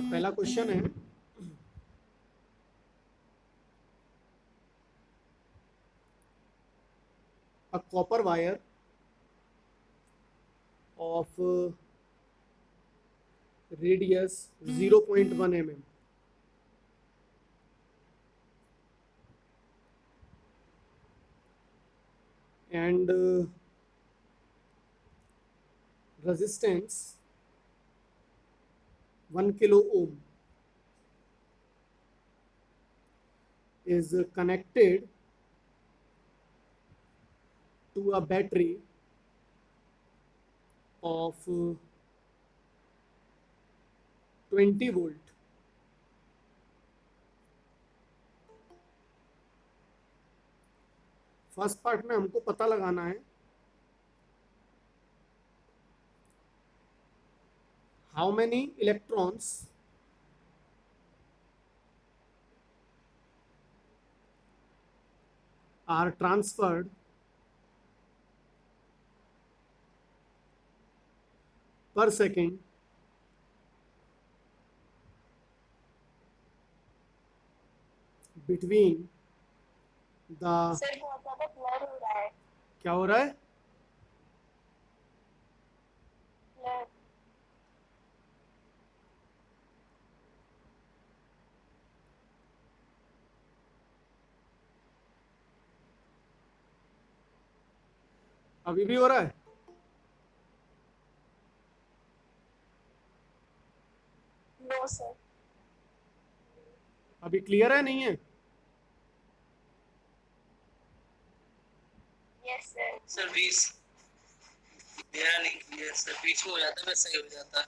पहला क्वेश्चन है, a copper wire of radius 0.1 mm and resistance 1 kilo ohm is connected to a battery of 20 volt. First part में हमको पता लगाना है how many electrons are transferred per second between the sir बहुत ज्यादा blur हो रहा है। क्या हो रहा है? ब्लर। अभी भी हो रहा है? No sir. अभी क्लियर है नहीं है? Yes sir. सर बीच मेरा नहीं क्लियर सर, बीच में हो जाता है फिर सही हो जाता है।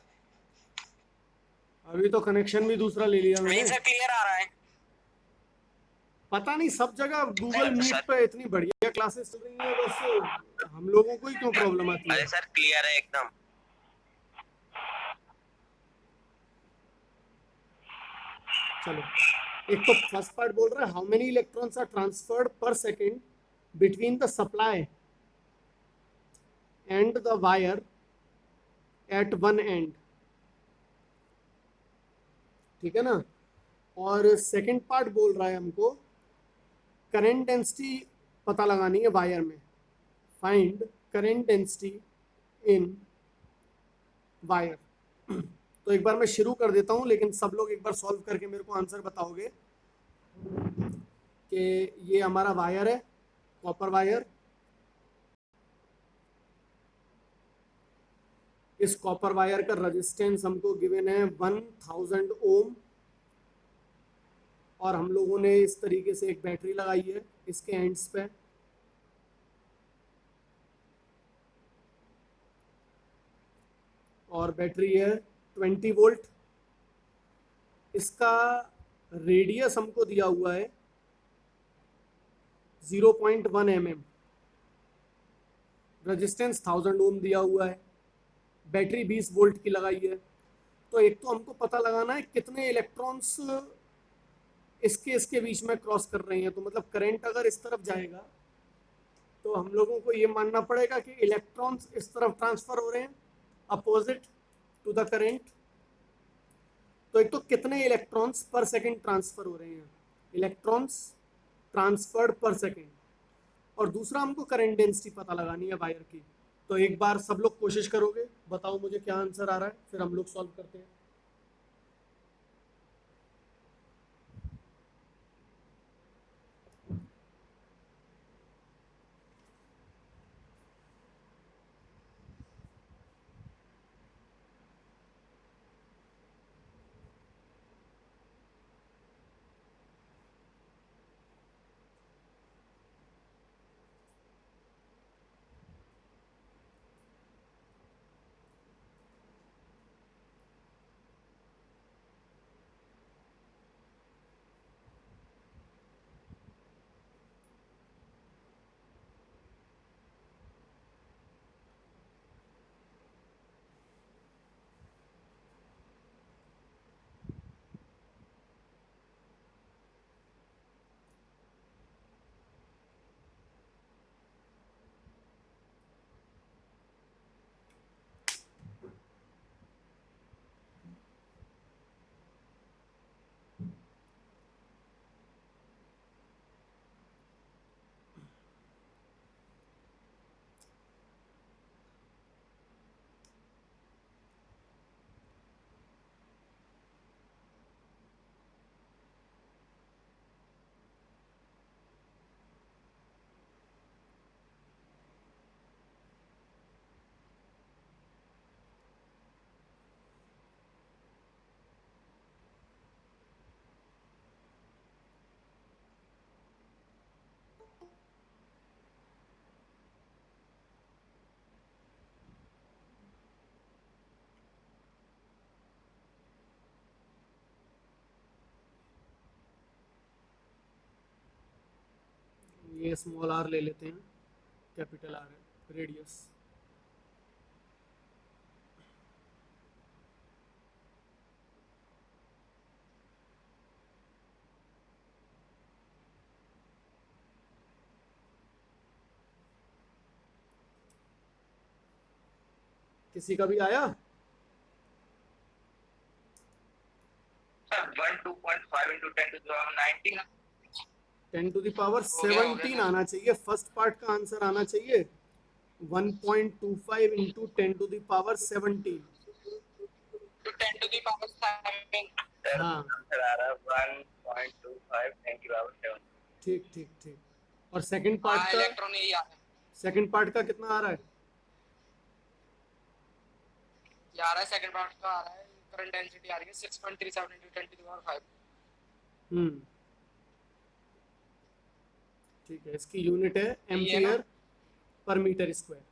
अभी तो कनेक्शन भी दूसरा ले लिया नहीं मैंने। सर क्लियर आ रहा है। पता नहीं सब जगह गूगल नहीं, मीट सर। पे इतनी बढ़िया क्लासेस चल रही हैं, बस हम लोगों को ही क्यों प्रॉब्लम आती है? अरे सर क्लियर है एकदम। चलो, एक तो फर्स्ट पार्ट बोल रहा है how many electrons are transferred per second between the supply and the wire at one end, ठीक है ना? और सेकंड पार्ट बोल रहा है हमको करंट डेंसिटी पता लगानी है वायर में, find current density in wire. तो एक बार मैं शुरू कर देता हूं, लेकिन सब लोग एक बार सॉल्व करके मेरे को आंसर बताओगे कि ये हमारा वायर है, कॉपर वायर। इस कॉपर वायर का रेजिस्टेंस हमको गिवन है 1000 ओम, और हम लोगों ने इस तरीके से एक बैटरी लगाई है इसके एंड्स पे। और बैटरी है 20 वोल्ट। इसका रेडियस हमको दिया हुआ है 0.1 mm, रेजिस्टेंस 1000 ओम दिया हुआ है, बैटरी 20 वोल्ट की लगाई है। तो एक तो हमको पता लगाना है कितने इलेक्ट्रॉन्स इसके इसके बीच में क्रॉस कर रहे हैं। तो मतलब करंट अगर इस तरफ जाएगा तो हम लोगों को ये मानना पड़ेगा कि इलेक्ट्रॉन्स इस तरफ ट्रांसफर हो रहे हैं अपोजिट टू द करंट। तो एक तो कितने इलेक्ट्रॉन्स पर सेकंड ट्रांसफर हो रहे हैं, इलेक्ट्रॉन्स ट्रांसफर्ड पर सेकंड, और दूसरा हमको करंट डेंसिटी पता लगानी है वायर की। तो एक बार सब लोग कोशिश करोगे, बताओ मुझे क्या आंसर आ रहा है, फिर हम लोग सॉल्व करते हैं। ये स्मॉल आर ले लेते हैं, कैपिटल आर है रेडियस। किसी का भी आया? सर 1 2.5 × 10⁻19 10 टू द पावर हो गया, हो 17 गया। आना चाहिए, फर्स्ट पार्ट का आंसर आना चाहिए 1.25 इंटू 10 टू द पावर 17। तो 10 to the power 7 हाँ आंसर आ रहा है 1.25 10 की पावर 7। ठीक ठीक ठीक। और सेकंड हाँ पार्ट का, इलेक्ट्रॉन यही आ रहा है। सेकंड पार्ट का कितना आ रहा है? ये आ रहा है सेकंड पार्ट का आ रहा है, करंट डेंसिटी आ रही है 6.37 × 10 to the power 5। हम्म ठीक है, इसकी यूनिट है ये ना? Ampere per metre square.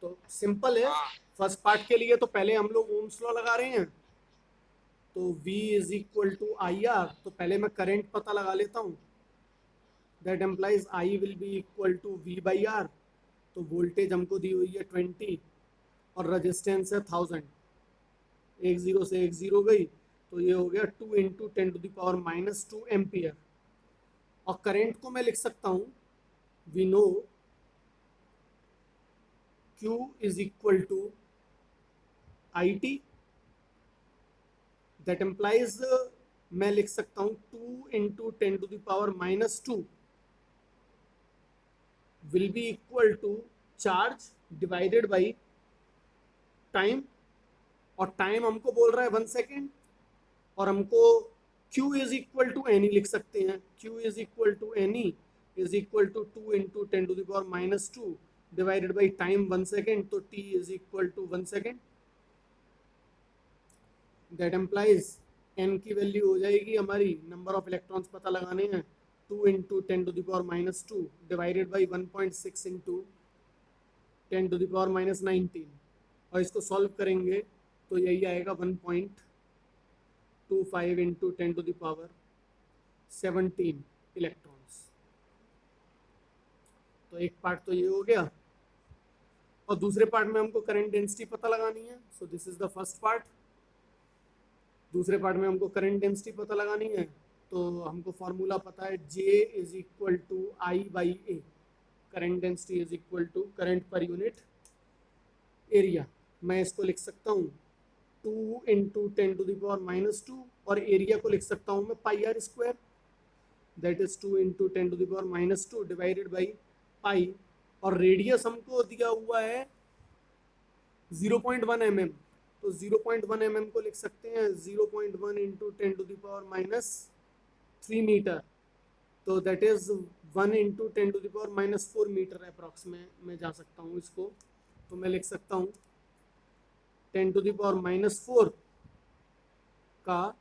तो सिंपल है। हाँ। फर्स्ट पार्ट के लिए तो पहले हम लोग ओम्स लॉ लगा रहे हैं, तो V is equal to I R. तो पहले मैं करंट पता लगा लेता हूँ, that implies I will be equal to V by R. तो वोल्टेज हमको दी हुई है 20 और रजिस्टेंस है 1000, एक जीरो से एक जीरो गई, तो ये हो गया 2 into 10 to the power -2 ampere. और करंट को मैं लिख सकता हूँ, we know Q is equal to I T, that implies मैं लिख सकता हूँ 2 into 10 to the power -2 will be equal to charge divided by time. और टाइम हमको बोल रहा है 1 सेकेंड, और हमको Q is equal to n e लिख सकते हैं। Q is equal to any is equal to 2 into 10 to the power -2 divided by time 1 second, तो T is equal to 1 second. That implies n की वैल्यू हो जाएगी हमारी, नंबर ऑफ इलेक्ट्रॉन्स पता लगाने हैं, 2 into 10 to the power -2 divided by 1.6 into 10 to the power -19। और इसको सॉल्व करेंगे तो यही आएगा 1.25 into 10 to the power 17 electrons. तो एक पार्ट तो ये हो गया, और दूसरे पार्ट में हमको करंट डेंसिटी पता लगानी है। So this is the first part. दूसरे पार्ट में हमको करंट डेंसिटी पता लगानी है, तो हमको फॉर्मूला पता है J is equal to I by A. Current density is equal to current per unit area. मैं इसको लिख सकता हूँ 2 इंटू 10 टू द पावर -2, और एरिया को लिख सकता हूँ मैं pi r square, that is 2 into 10 to the power -2 divided by pi. और रेडियस हमको दिया हुआ है 0.1 mm, तो 0.1 mm को लिख सकते हैं 0.1 into 10 to the power -3 metre, तो that is 1 into 10 to the power -4 metre approx में जा सकता हूँ इसको। तो मैं लिख सकता हूँ 10 टू द पावर -4 का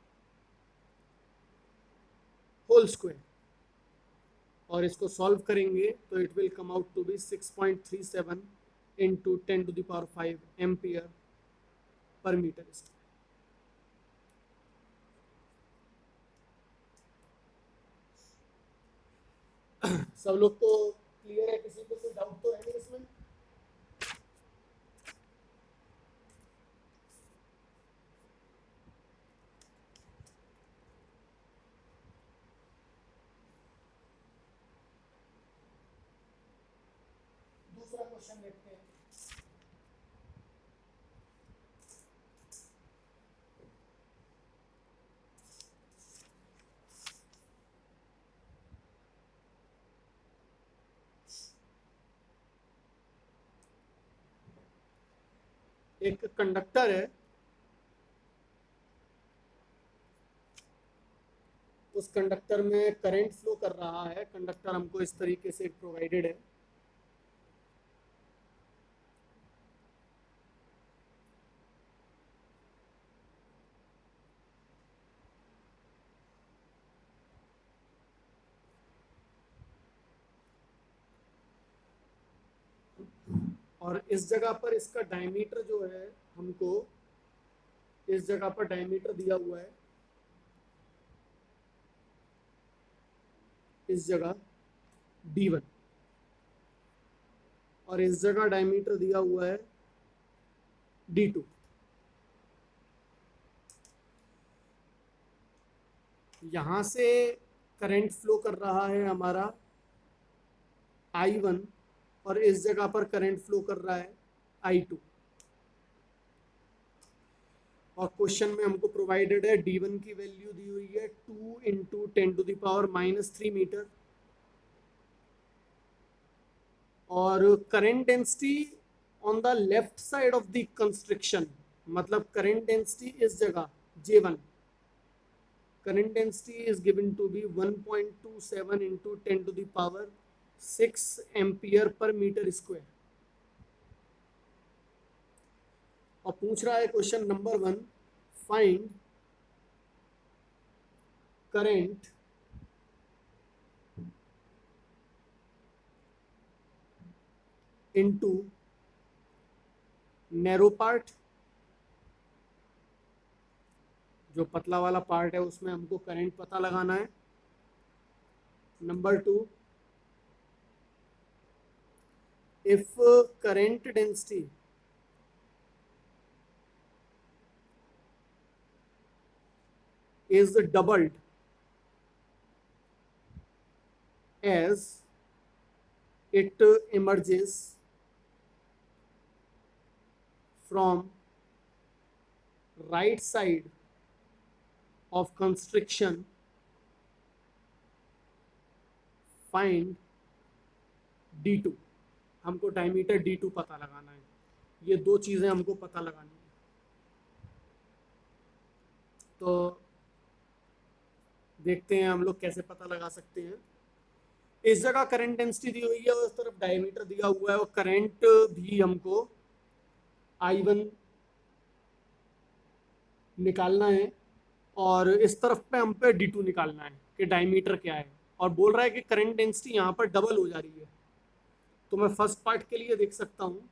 होल स्क्वायर, और इसको सॉल्व करेंगे तो it will come out to be 6.37 into 10 to the power 5 ampere per metre square. सब लोग को क्लियर है? किसी को कोई डाउट तो है नहीं इसमें? दूसरा क्वेश्चन देखते हैं। एक कंडक्टर है, उस कंडक्टर में करंट फ्लो कर रहा है। कंडक्टर हमको इस तरीके से प्रोवाइडेड है, और इस जगह पर इसका डायमीटर जो है, हमको इस जगह पर डायमीटर दिया हुआ है इस जगह D1 और इस जगह डायमीटर दिया हुआ है D2। यहां से करंट फ्लो कर रहा है हमारा I1 और इस जगह पर करंट फ्लो कर रहा है I2। और क्वेश्चन में हमको प्रोवाइडेड है D1 की वैल्यू दी हुई है 2 इंटू 10⁻³ मीटर और current density on the left side of the construction, मतलब करंट डेंसिटी इस जगह J1, current density is given to be 1.27 into 10⁶ ampere per metre square. और पूछ रहा है question number 1, find current into narrow part, जो पतला वाला पार्ट है उसमें हमको करंट पता लगाना है। Number 2, if current density is doubled as it emerges from right side of constriction, find D2। हमको डायमीटर D2 पता लगाना है। ये दो चीज़ें हमको पता लगानी है। तो देखते हैं हम लोग कैसे पता लगा सकते हैं। इस जगह करंट डेंसिटी दी हुई है और उस तरफ डायमीटर दिया हुआ है और करंट भी हमको I1 निकालना है और इस तरफ पे हम पे D2 निकालना है कि डायमीटर क्या है। और बोल रहा है कि करंट डेंसिटी यहाँ पर डबल हो जा रही है। तो मैं फर्स्ट पार्ट के लिए देख सकता हूँ,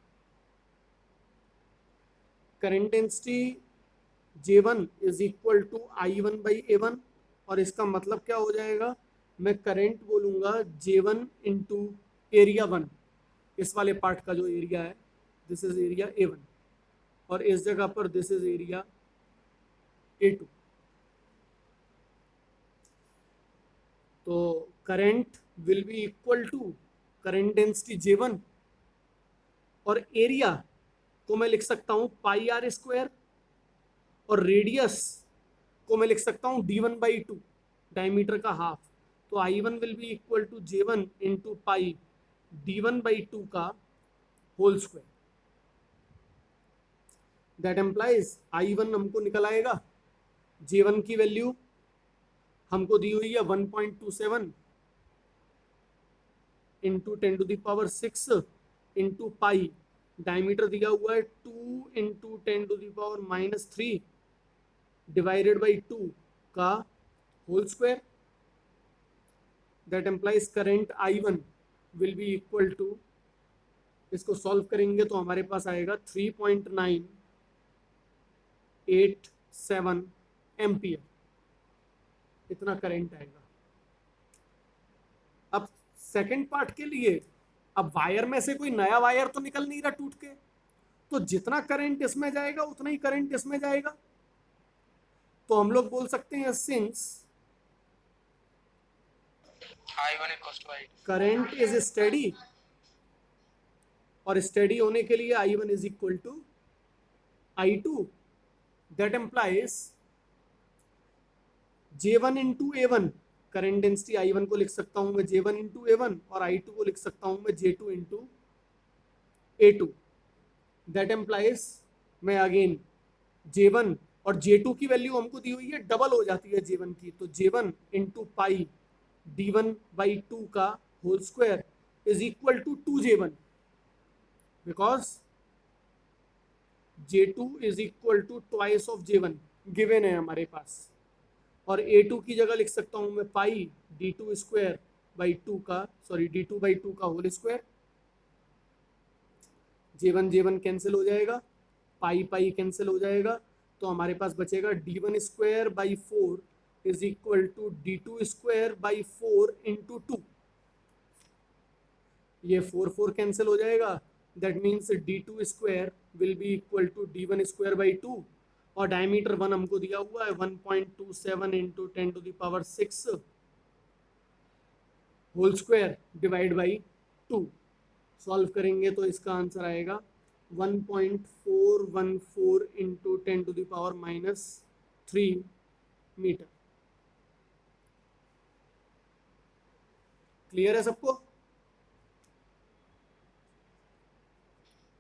current density J1 is equal to I1/A1 और इसका मतलब क्या हो जाएगा, मैं करंट बोलूँगा J1 इंटू एरिया 1, इस वाले पार्ट का जो एरिया है, दिस इज एरिया A1 और इस जगह पर दिस इज एरिया A2। तो current will be equal to current density J1 और एरिया को मैं लिख सकता हूँ πr² और रेडियस को मैं लिख सकता हूँ D1/2, डायमीटर का हाफ। तो I1 will be equal to J1 into pi D1/2 का whole square. That employees I1 हमको निकल आएगा, J1 की वैल्यू हमको दी हुई है 1.27 इंटू 10⁶ इंटू पाई, डायमीटर दिया हुआ है 2 इंटू 10⁻³ डिवाइडेड बाई 2 का whole square. That implies current I1 will be equal to, इसको सॉल्व करेंगे तो हमारे पास आएगा 3.987 एम्पियर, इतना करंट आएगा। अब सेकंड पार्ट के लिए, अब वायर में से कोई नया वायर तो निकल नहीं रहा टूट के, तो जितना करंट इसमें जाएगा उतना ही करंट इसमें जाएगा। तो हम लोग बोल सकते हैं since I1 equals to I2 current is steady, और स्टेडी होने के लिए I1 is equal to I2, that implies J1 into A1, current density I1 को लिख सकता हूं मैं J1 इंटू A1 और I2 को लिख सकता हूं मैं J2 into A2। That implies मैं अगेन J1 और J2 की वैल्यू हमको दी हुई है, डबल हो जाती है J1 की, तो J1 इंटू पाई D1/2 का whole square is equal to 2J1, because J2 is equal to twice of J1 given है हमारे पास। और A2 की जगह लिख सकता हूं मैं पाई D2/2 का, सॉरी D2/2 का होल स्क्वायर। J1 कैंसिल हो जाएगा, पाई पाई कैंसिल हो जाएगा, तो हमारे पास बचेगा D1²/4 is equal to d2 square by 4 into 2। ये 4 कैंसिल हो जाएगा, that means d2 square will be equal to d1 square by 2, और डायमीटर 1 हमको दिया हुआ है 1.27 into 10⁶ whole square divide by 2। Solve करेंगे तो इसका आंसर आएगा 1.414 इंटू 10⁻³ मीटर। क्लियर है सबको?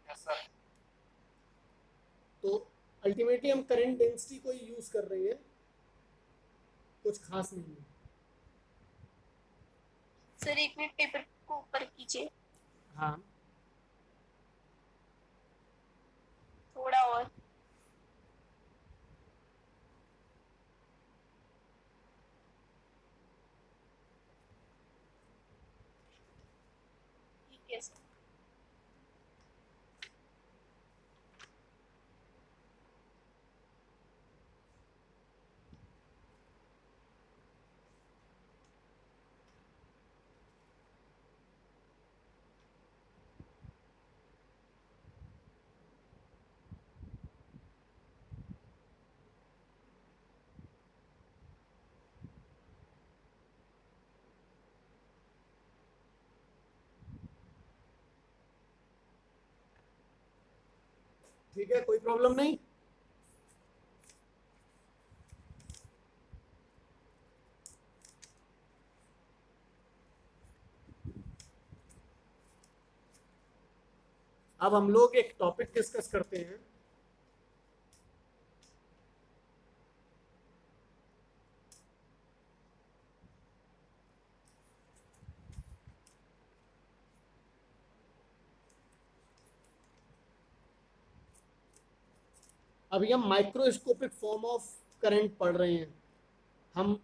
Yes sir. तो अल्टीमेटली हम करंट डेंसिटी को ही यूज कर रहे हैं, कुछ खास नहीं है। सर एक मिनट पेपर को ऊपर कीजिए हाँ, थोड़ा और। ठीक है सर। ठीक है, कोई प्रॉब्लम नहीं। अब हम लोग एक टॉपिक डिस्कस करते हैं। अभी हम माइक्रोस्कोपिक फॉर्म ऑफ करंट पढ़ रहे हैं। हम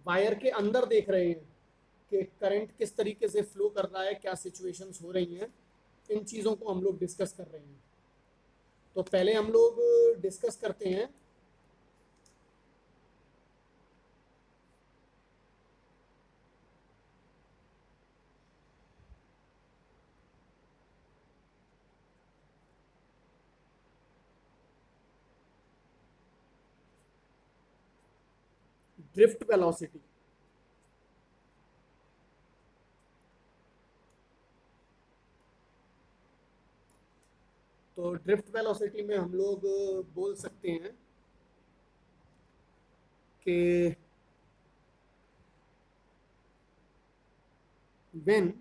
वायर के अंदर देख रहे हैं कि करंट किस तरीके से फ्लो कर रहा है, क्या सिचुएशंस हो रही हैं, इन चीज़ों को हम लोग डिस्कस कर रहे हैं। तो पहले हम लोग डिस्कस करते हैं ड्रिफ्ट वेलोसिटी। तो ड्रिफ्ट वेलोसिटी में हम लोग बोल सकते हैं कि when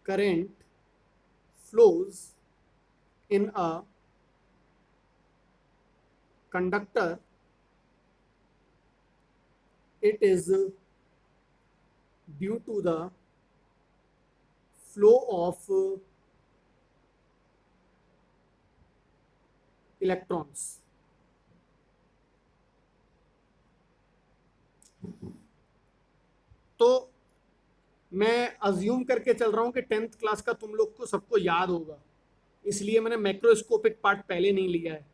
current flows in a conductor, it is due to the flow of electrons. तो मैं अज्यूम करके चल रहा हूं कि 10th क्लास का तुम लोग को सबको याद होगा, इसलिए मैंने मैक्रोस्कोपिक पार्ट पहले नहीं लिया है।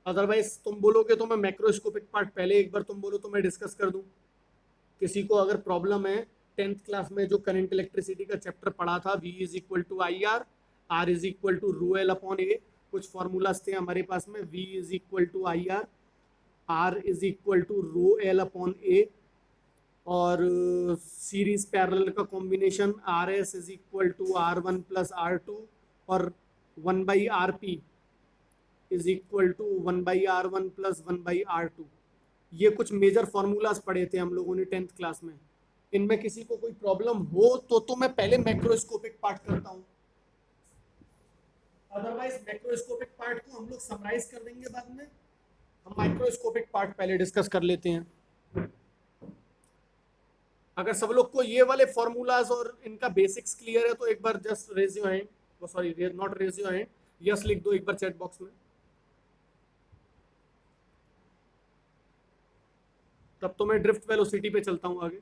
अदरवाइज तुम बोलोगे तो मैं मैक्रोस्कोपिक पार्ट पहले एक बार तुम बोलो तो मैं डिस्कस कर दूं। किसी को अगर प्रॉब्लम है, 10th क्लास में जो करंट इलेक्ट्रिसिटी का चैप्टर पढ़ा था, V is equal to I R is equal to rho L upon A, कुछ फॉर्मूलाज थे हमारे पास में, V is equal to I R is equal to rho L upon A, और सीरीज पैरेलल का combination R S is equal to R1 plus R2, और 1/RP is equal to 1/R1 plus 1/R2। ये कुछ major formulas पढ़े थे हम लोगों ने 10th क्लास में। इनमें किसी को कोई प्रॉब्लम हो तो मैं पहले मैक्रोस्कोपिक पार्ट करता हूँ, अदरवाइज मैक्रोस्कोपिक पार्ट को हम लोग समराइज कर देंगे बाद में। हम माइक्रोस्कोपिक पार्ट पहले डिस्कस कर लेते हैं। अगर सब लोग को ये वाले फॉर्मूलाज और इनका बेसिक्स क्लियर है तो एक बार just raise your hand, sorry not raise your hand, yes लिख दो एक बार चैट बॉक्स में। तब तो मैं ड्रिफ्ट वेलोसिटी पे चलता हूं आगे।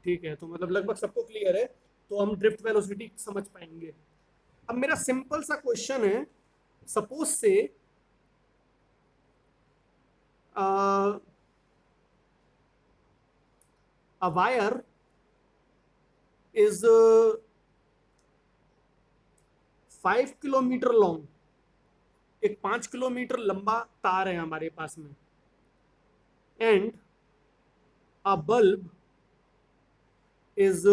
ठीक है, तो मतलब लगभग सबको क्लियर है, तो हम ड्रिफ्ट वेलोसिटी समझ पाएंगे। अब मेरा सिंपल सा क्वेश्चन है, सपोज से a wire is 5 kilometre long, एक 5 किलोमीटर लंबा तार है हमारे पास में, and a bulb is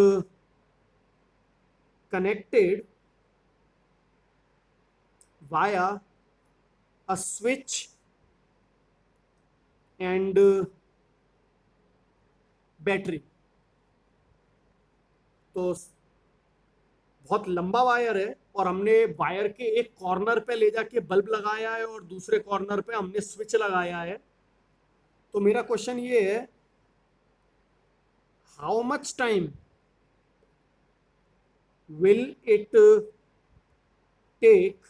connected via a switch and battery. तो बहुत लंबा वायर है और हमने वायर के एक कॉर्नर पे ले जाके बल्ब लगाया है और दूसरे कॉर्नर पे हमने स्विच लगाया है। तो मेरा क्वेश्चन ये है, how much time will it take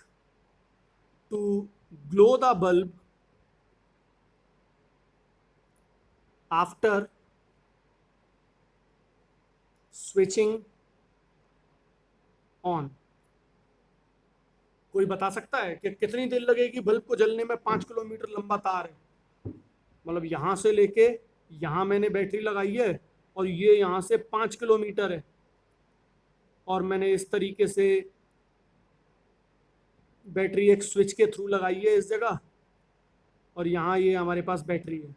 to glow the bulb after switching on? कोई बता सकता है कि कितनी देर लगेगी बल्ब को जलने में? 5 किलोमीटर लंबा तार है, मतलब यहां से लेके यहां मैंने बैटरी लगाई है और ये यहां से 5 किलोमीटर है, और मैंने इस तरीके से बैटरी एक स्विच के थ्रू लगाई है इस जगह, और यहाँ ये हमारे पास बैटरी है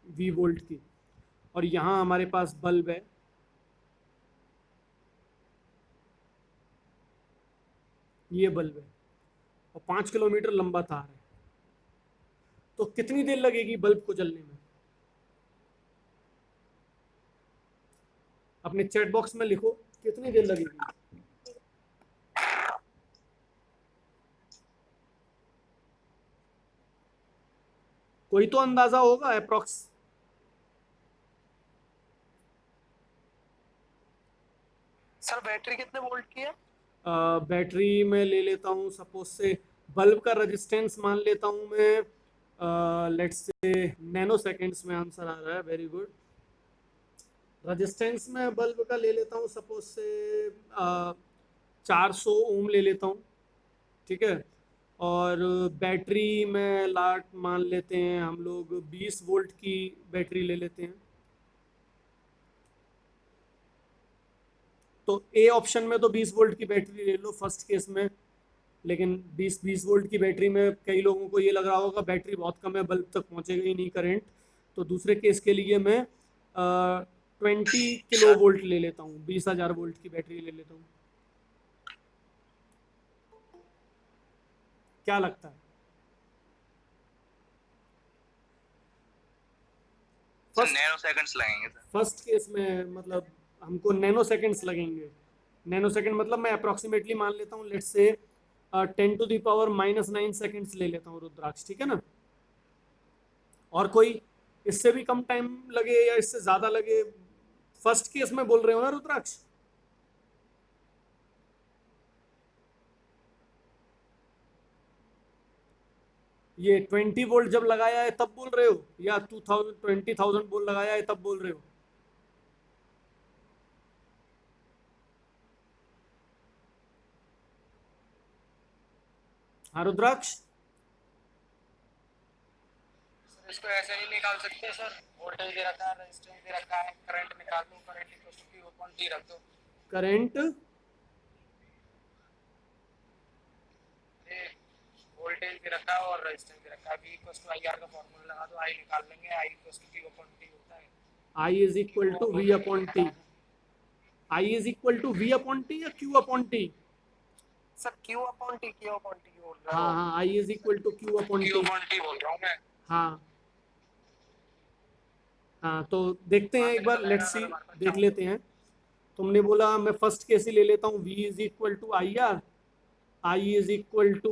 V वोल्ट की, और यहाँ हमारे पास बल्ब है, ये बल्ब है, और 5 किलोमीटर लंबा तार है। तो कितनी देर लगेगी बल्ब को जलने में? अपने चैट बॉक्स में लिखो कितनी देर लगेगी। कोई तो अंदाजा होगा अप्रोक्स। सर बैटरी कितने वोल्ट की है? बैटरी में ले लेता हूँ सपोज से, बल्ब का रेजिस्टेंस मान लेता हूँ मैं, लेट्स से नैनो सेकेंड्स में आंसर आ रहा है, वेरी गुड। रेजिस्टेंस में बल्ब का ले लेता हूँ सपोज से 400 ओम ले लेता हूँ, ठीक है। और बैटरी में लाट मान लेते हैं हम लोग 20 वोल्ट की बैटरी ले लेते हैं। तो ए ऑप्शन में तो 20 वोल्ट की बैटरी ले लो फर्स्ट केस में, लेकिन 20 वोल्ट की बैटरी में कई लोगों को ये लग रहा होगा बैटरी बहुत कम है, बल्ब तक पहुंचेगा ही नहीं करंट। तो दूसरे केस के लिए मैं 20 किलो वोल्ट ले लेता हूँ, 20,000 वोल्ट की बैटरी ले लेता हूँ। क्या लगता है? नैनो सेकंड्स लगेंगे सर। फर्स्ट केस में मतलब हमको नैनो सेकंड्स लगेंगे। नैनो सेकंड मतलब मैं अप्रोक्सीमेटली मान लेता हूँ, लेट्स से 10⁻⁹ सेकंड्स ले लेता हूँ रुद्राक्ष, ठीक है ना। और कोई इससे भी कम टाइम लगे या इससे ज्यादा लगे? फर्स्ट केस में बोल रहे हो ना रुद्राक्ष? ये 20 वोल्ट जब लगाया है तब बोल रहे हो, या 20,000 वोल्ट लगाया है तब बोल रहे हो? हाँ रुद्राक्ष, इसको ऐसे ही निकाल सकते हैं सर। वोल्टेज दे रखा है, रेजिस्टेंस दे रखा है, करंट निकाल लो, current equal to Q upon T रख दो। करंट वोल्टेज दे रखा है और रेजिस्टेंस दे रखा है, V इक्वल टू IR का फार्मूला लगा दो, I निकाल लेंगे, I equal to Q upon T होता है। I is equal to V upon T. I is equal to V upon T या Q upon T? Sir Q upon T बोल रहा हूँ। हाँ हाँ, I is equal to Q upon Q T. Upon T बोल रहा हूँ मैं। हाँ हाँ, तो देखते हैं एक बार, लेट्स सी, देख लेते हैं। तुमने बोला मैं फर्स्ट केस ही ले लेता हूँ, V is equal to IR, I is equal to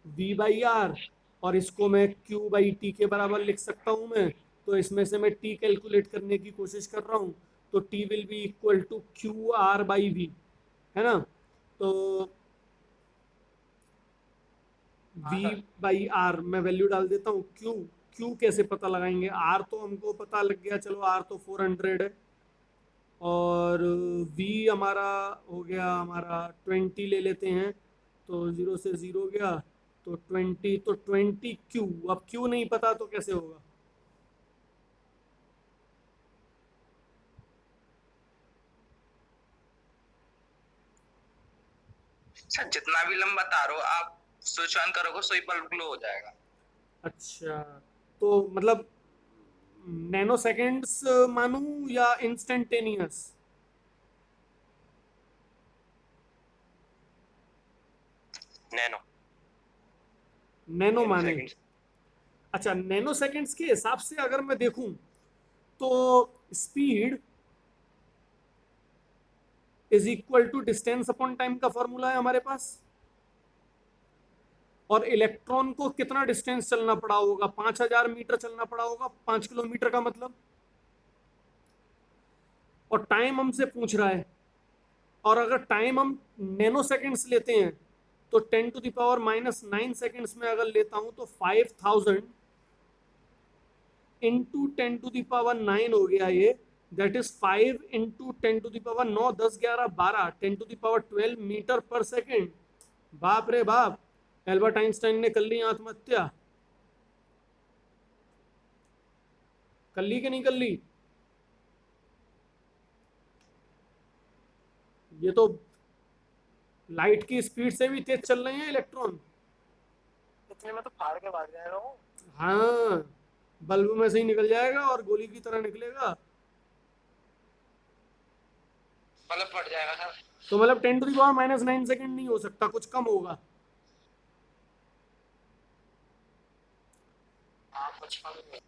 V by R, और इसको मैं Q बाई T के बराबर लिख सकता हूँ मैं। तो इसमें से मैं T कैलकुलेट करने की कोशिश कर रहा हूँ, तो T will be equal to QR by V, है ना। तो V बाई R मैं वैल्यू डाल देता हूँ। Q कैसे पता लगाएंगे? R तो हमको पता लग गया, चलो R तो 400 है, और V हमारा हो गया, हमारा 20 ले लेते हैं, तो 0 से 0 गया, तो 20, तो 20Q। अब Q नहीं पता तो कैसे होगा? सर जितना भी लंबा तार हो आप स्विच ऑन करोगे सो ही बल्ब ग्लो हो जाएगा। अच्छा, तो मतलब नैनो सेकेंड्स मानूं या इंस्टेंटेनियस? नैनो नैनो नैनो माने। सेकंड्स। अच्छा, नैनो सेकेंड्स के हिसाब से अगर मैं देखूं तो speed is equal to distance upon time का फॉर्मूला है हमारे पास। और इलेक्ट्रॉन को कितना डिस्टेंस चलना पड़ा होगा? 5000 मीटर चलना पड़ा होगा, 5 किलोमीटर का मतलब। और टाइम हमसे पूछ रहा है, और अगर टाइम हम नैनो सेकेंड्स लेते हैं तो 10⁻⁻⁹ में अगर लेता हूं तो 5000 इंटू 10⁻⁹ हो गया ये। दैट इज 5 इंटू 10⁻⁹ 10 11 12 10⁻12 मीटर पर सेकेंड। बाप रे बाप, एल्बर्ट आइंस्टाइन ने कर ली आत्महत्या। कर ली कि नहीं कर ली? ये तो लाइट की स्पीड से भी तेज चल रहे हैं इलेक्ट्रॉन। इतने में तो फाड़ के भाग जाएगा वो। हाँ, बल्ब में से ही निकल जाएगा और गोली की तरह निकलेगा। बल्ब फट जाएगा सर। तो मतलब 10⁻⁹ सेकेंड नहीं हो सकता, कुछ कम होगा। हाँ कुछ कम नहीं।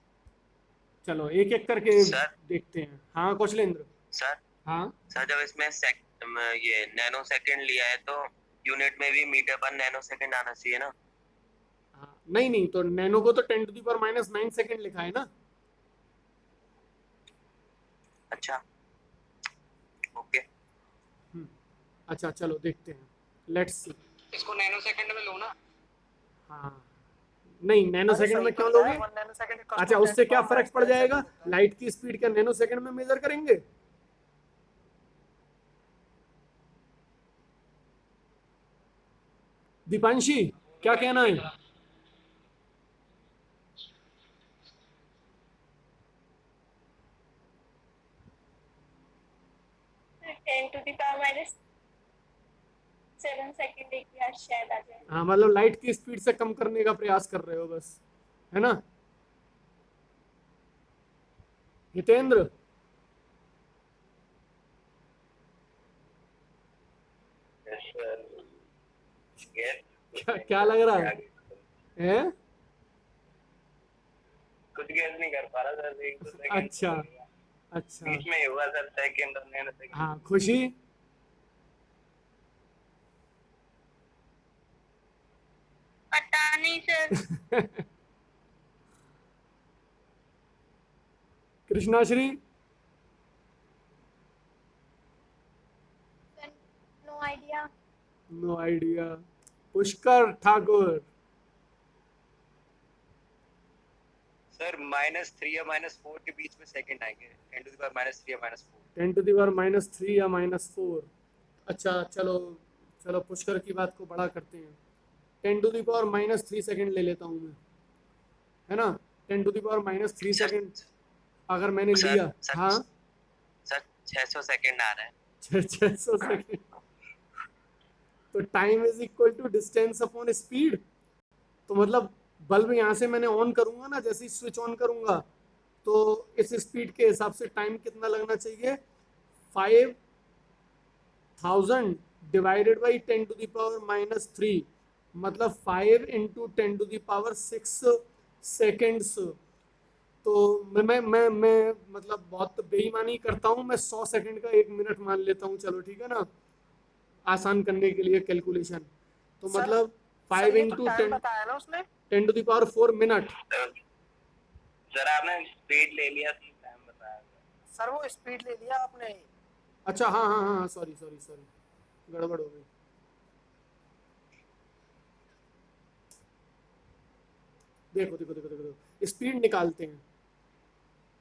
चलो एक एक करके सर देखते हैं। हाँ कौशलेंद्र। सर हाँ सर जब इसमें ये नैनो सेकंड लिया है तो यूनिट में भी मीटर पर नैनो सेकंड आना चाहिए ना। हाँ, नहीं नहीं, तो नैनो को तो 10⁻⁹ सेकेंड लिखा है ना। अच्छा ओके। अच्छा चलो देखते हैं, लेट्स सी। इसको नैनो सेकंड में लो ना। हाँ, नहीं नैनो अरे सेकेंड सही में तो क्यों बताया, लोगे? 1 नैनोसेकंड इक्वल्स अच्छा, टू उससे क्या 10⁻⁻⁷ फर्क पड़ जाएगा? सेकंड होता है। लाइट की स्पीड क्या नैनो सेकेंड में मेजर करेंगे? दीपांशी, क्या कहना है? 10⁻⁷ सेकंड एक यार शायद आ जाए। हाँ, मतलब लाइट की स्पीड से कम करने का प्रयास कर रहे हो बस, है ना हितेंद्र? क्या लग रहा है? हैं? कुछ गैस नहीं कर पा रहा सर, एक दो सेकंड अच्छा अच्छा। बीच में ही हुआ सर, सेकंड और नैनो सेकंड। हाँ खुशी। पता नहीं sir. Krishnashri. No idea. No idea. Pushkar Thakur. Sir -3 या -4 के बीच में सेकंड आएंगे, 10⁻³ या -4। 10⁻³ या -4। अच्छा चलो, चलो पुष्कर की बात को बड़ा करते हैं। 10⁻³ सेकेंड ले लेता हूँ मैं, है ना। 10⁻³ सर सेकेंड अगर मैंने सर लिया। सर हाँ, सर 600 सेकंड आ रहा है। 600 सेकेंड। तो time is equal to distance upon speed. तो मतलब बल्ब यहाँ से मैंने ऑन करूंगा ना, जैसे ही स्विच ऑन करूंगा तो इस स्पीड के हिसाब से टाइम कितना लगना चाहिए? 5000 डिवाइडेड बाई 10⁻⁻3, मतलब 5 इंटू 10⁻6 सेकेंड्स। तो मैं मतलब बहुत बेईमानी करता हूँ, मैं 100 सेकंड का 1 मिनट मान लेता हूँ। चलो ठीक है ना, आसान करने के लिए कैलकुलेशन। तो सर मतलब सर 5 ये तो इंटू टाइम बताया ना उसने। 10⁻⁴ मिनट। सर आपने स्पीड ले लिया तो टाइम बताया था। सर वो स्पीड ले लिया आपने। अच्छा हाँ हाँ हाँ, सॉरी सॉरी सॉरी, गड़बड़ हो गई। देखो देखो देखो देखो देखो, स्पीड निकालते हैं।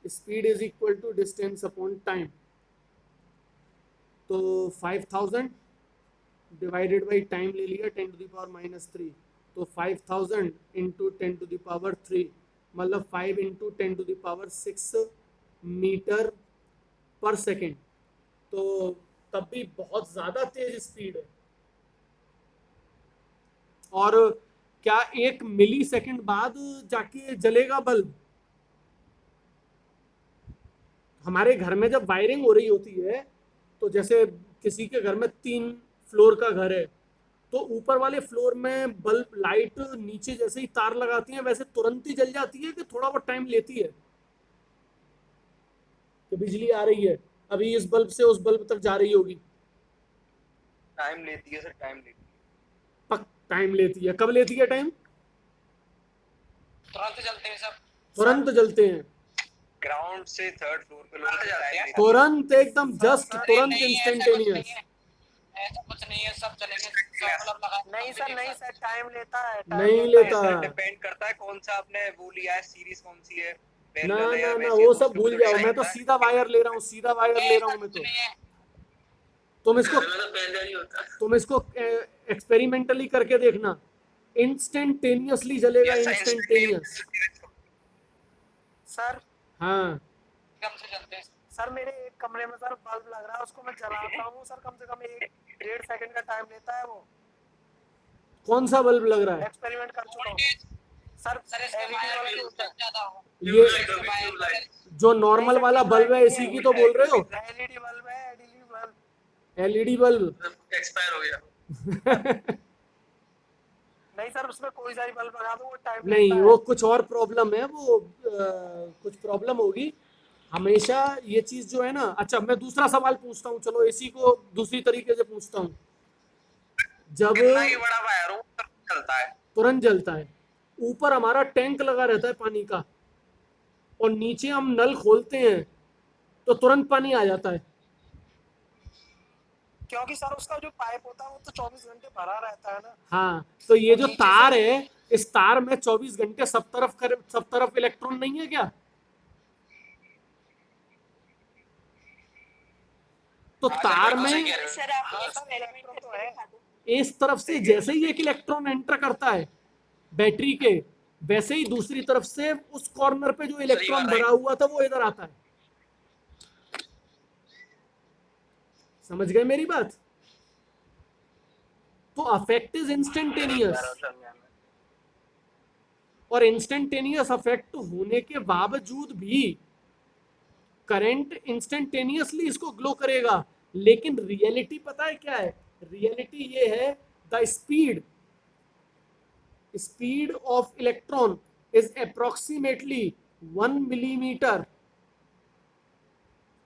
Speed is equal to distance upon time. तो 5000 डिवाइडेड बाई टाइम ले लिया 10⁻³ तो 5000 इंटू 10⁻³ मतलब 5 इंटू 10⁻6 मीटर पर सेकेंड। तो तब भी बहुत ज्यादा तेज स्पीड है। और क्या 1 मिली सेकेंड बाद जाके जलेगा बल्ब? हमारे घर में जब वायरिंग हो रही होती है, तो जैसे किसी के घर में 3 फ्लोर का घर है, तो ऊपर वाले फ्लोर में बल्ब लाइट नीचे जैसे ही तार लगाती है वैसे तुरंत ही जल जाती है कि थोड़ा बहुत टाइम लेती है? कि बिजली आ रही है, अभी इस बल्ब से उस बल्ब तक जा रही होगी, टाइम लेती है सर, टाइम लेती है। पक टाइम लेती है। कब लेती है टाइम? तुरंत जलते हैं सब। तुरंत जलते हैं, ग्राउंड से 3rd फ्लोर पे लोग तुरंत जलते हैं। तुरंत एकदम जस्ट सर, तुरंत नहीं, ऐसा कुछ नहीं इंस्टेंटेनियस। है, ऐसा कुछ नहीं है, सब चलेंगे, सब मतलब लगा। नहीं सर, नहीं सर, टाइम लेता है, नहीं लेता। डिपेंड करता है कौन सा आपने वो लिया है, सीरीज कौन सी है, ना पैरेलल है या ना ना, वैसे वो तो सब उसके भूल ऊपर जाओ, डिपेंड मैं तो करता है। सीधा वायर ले रहा हूँ, सीधा वायर ले रहा हूँ मैं तो। नहीं है। तुम इसको पहले नहीं होता। तुम इसको एक्सपेरिमेंटली करके देखना, इंस्टेंटेनियसली जलेगा, Yes, sir, इंस्टेंटेनियस। सर हाँ, कम से जलते हैं। सर मेरे एक कमरे में सर बल्ब लग रहा है, उसको मैं जलाता हूँ सर, कम से कम 1-1.5 सेकंड का टाइम लेता है वो। कौन सा बल्ब लग रहा है? एक्सपेरिमेंट कर चुका हूँ सर। सर इसका LED वायर वाला भी जो होता है, ज्यादा होगा। ये जो नॉर्मल वाला बल्ब है इसी की तो बोल रहे हो? LED बल्ब है, LED bulb. LED bulb. Expire हो गया। नहीं सर, उसमें कोई सा भी बल्ब लगा दो वो टाइम नहीं, लेता वो है। कुछ और प्रॉब्लम है, वो कुछ प्रॉब्लम होगी हमेशा ये चीज जो है ना। अच्छा, मैं दूसरा सवाल पूछता हूँ, चलो इसी को दूसरी तरीके से पूछता हूँ। जब कितना ही बड़ा वायर हो तब चलता है। तुरंत जलता है, ऊपर हमारा टैंक लगा रहता है पानी का, और नीचे हम नल खोलते हैं तो तुरंत पानी आ जाता है। क्योंकि सर उसका जो पाइप होता है वो तो 24 घंटे भरा रहता है ना। हाँ, तो ये जो नीचे तार से- है, इस तार में 24 घंटे सब तरफ इलेक्ट्रॉन नहीं है क्या? तो तार में सर आप हाँ, एक्सपेरिमेंट इलेक्ट्रॉन तो करके है। दिखा दो। इस तरफ से जैसे ही एक इलेक्ट्रॉन एंटर करता है बैटरी के, वैसे ही दूसरी तरफ से उस कॉर्नर पे जो इलेक्ट्रॉन भरा हुआ था वो इधर आता है। समझ गए मेरी बात? तो अफेक्ट इज इंस्टेंटेनियस, और इंस्टेंटेनियस अफेक्ट होने के बावजूद भी करंट इंस्टेंटेनियसली इसको ग्लो करेगा। लेकिन रियलिटी पता है क्या है? रियलिटी ये है, the speed of electron is approximately 1 millimetre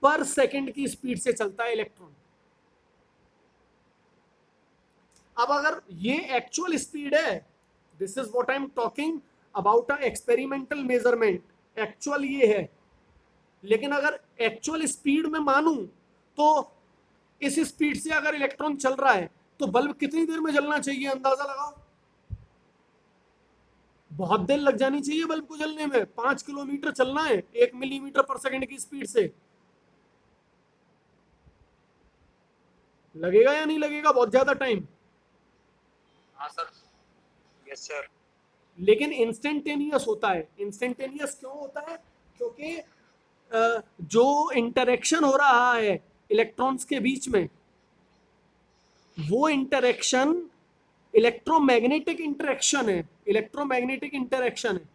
पर सेकेंड की स्पीड से चलता है इलेक्ट्रॉन। अब अगर ये एक्चुअल स्पीड है, this is what I am talking about a experimental measurement, actual ये है। लेकिन अगर एक्चुअल स्पीड में मानूं तो इस स्पीड से अगर इलेक्ट्रॉन चल रहा है तो बल्ब कितनी देर में जलना चाहिए, अंदाजा लगाओ। बहुत देर लग जानी चाहिए बल्ब को जलने में। 5 किलोमीटर चलना है 1 मिलीमीटर पर सेकंड की स्पीड से। लगेगा या नहीं लगेगा बहुत ज्यादा टाइम? हाँ सर। Yes sir. लेकिन इंस्टेंटेनियस होता है। इंस्टेंटेनियस क्यों होता है? क्योंकि जो इंटरेक्शन हो रहा है इलेक्ट्रॉन्स के बीच में, वो इंटरेक्शन इलेक्ट्रोमैग्नेटिक इंटरेक्शन है। इलेक्ट्रोमैग्नेटिक इंटरेक्शन है,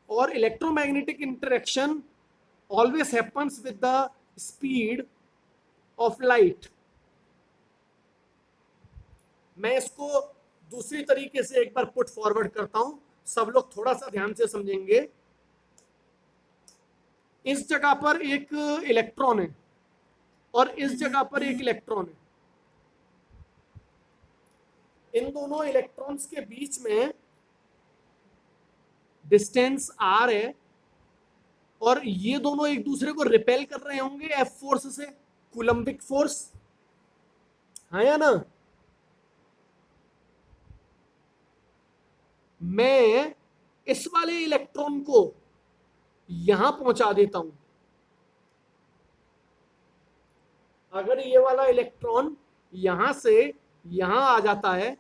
और electromagnetic interaction always happens with the speed of light. मैं इसको दूसरी तरीके से एक बार पुट फॉरवर्ड करता हूं, सब लोग थोड़ा सा ध्यान से समझेंगे। इस जगह पर एक इलेक्ट्रॉन है और इस जगह पर एक इलेक्ट्रॉन है। इन दोनों इलेक्ट्रॉन्स के बीच में डिस्टेंस r है, और ये दोनों एक दूसरे को रिपेल कर रहे होंगे F फोर्स से, कूलम्बिक फोर्स, हाँ या ना? मैं इस वाले इलेक्ट्रॉन को यहां पहुंचा देता हूं। अगर ये वाला इलेक्ट्रॉन यहां से यहां आ जाता है